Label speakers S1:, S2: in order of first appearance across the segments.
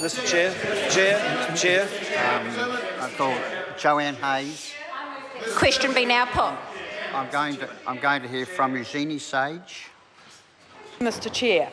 S1: Mr. Chair.
S2: I call Joanne Hayes.
S3: Question be now put.
S2: I'm going to hear from Eugenie Sage.
S4: Mr. Chair,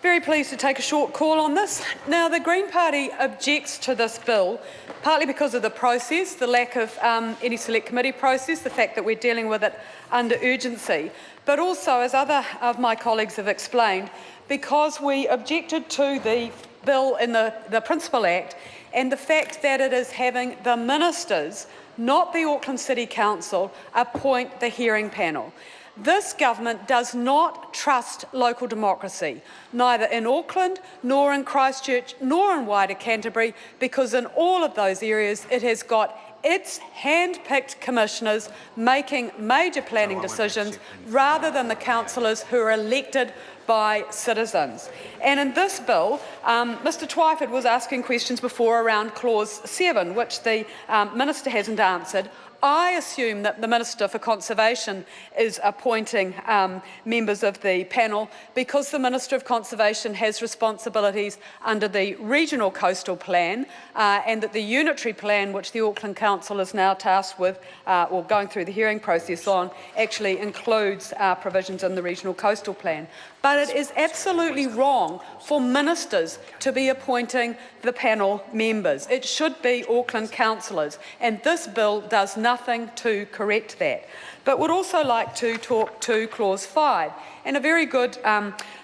S4: very pleased to take a short call on this. Now, the Green Party objects to this bill partly because of the process, the lack of any select committee process, the fact that we're dealing with it under urgency, but also, as other of my colleagues have explained, because we objected to the bill in the Principal Act and the fact that it is having the ministers, not the Auckland City Council, appoint the hearing panel. This government does not trust local democracy, neither in Auckland, nor in Christchurch, nor in wider Canterbury, because in all of those areas it has got its hand-picked commissioners making major planning decisions rather than the councillors who are elected by citizens. And in this bill, Mr Twyford was asking questions before around clause 7, which the Minister hasn't answered. I assume that the Minister for Conservation is appointing members of the panel because the Minister of Conservation has responsibilities under the Regional Coastal Plan and that the Unitary Plan, which the Auckland Council is now tasked with or going through the hearing process on, actually includes provisions in the Regional Coastal Plan. But it is absolutely wrong for ministers to be appointing the panel members. It should be Auckland councillors, and this bill does nothing to correct that. But would also like to talk to clause 5 and a very good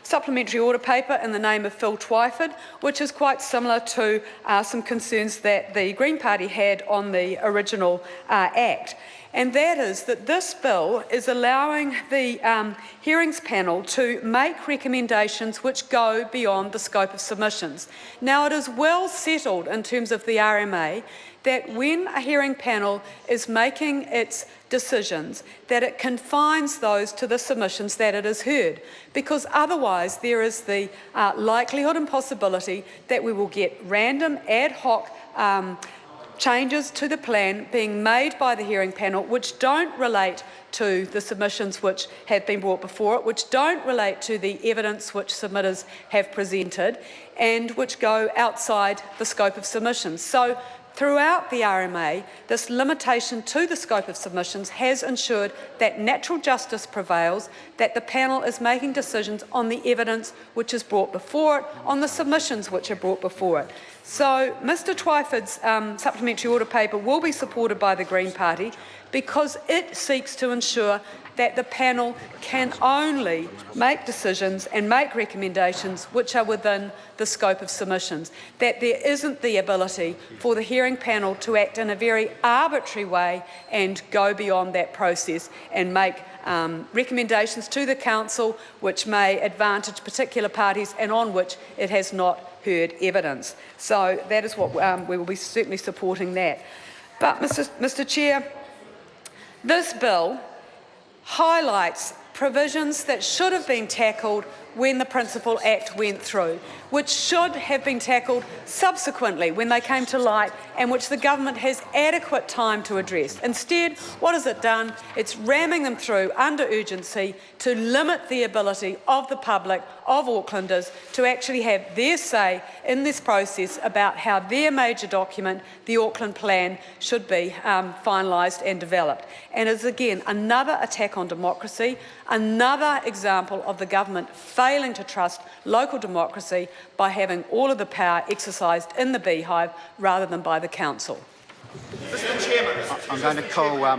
S4: supplementary order paper in the name of Phil Twyford, which is quite similar to some concerns that the Green Party had on the original Act. And that is that this bill is allowing the hearings panel to make recommendations which go beyond the scope of submissions. Now, it is well settled in terms of the RMA that when a hearing panel is making its decisions, that it confines those to the submissions that it has heard, because otherwise there is the likelihood and possibility that we will get random ad hoc changes to the plan being made by the hearing panel which don't relate to the submissions which have been brought before it, which don't relate to the evidence which submitters have presented, and which go outside the scope of submissions. So throughout the RMA, this limitation to the scope of submissions has ensured that natural justice prevails, that the panel is making decisions on the evidence which is brought before it, on the submissions which are brought before it. So Mr Twyford's supplementary order paper will be supported by the Green Party because it seeks to ensure that the panel can only make decisions and make recommendations which are within the scope of submissions, that there isn't the ability for the hearing panel to act in a very arbitrary way and go beyond that process and make recommendations to the Council which may advantage particular parties and on which it has not heard evidence. So that is what we will be certainly supporting that. But Mr Chair, this bill highlights provisions that should have been tackled when the Principal Act went through, which should have been tackled subsequently when they came to light and which the government has adequate time to address. Instead, what has it done? It's ramming them through under urgency to limit the ability of the public, of Aucklanders, to actually have their say in this process about how their major document, the Auckland Plan, should be finalised and developed. And it's again another attack on democracy, another example of the government failing to trust local democracy by having all of the power exercised in the beehive rather than by the council.
S2: I'm going to call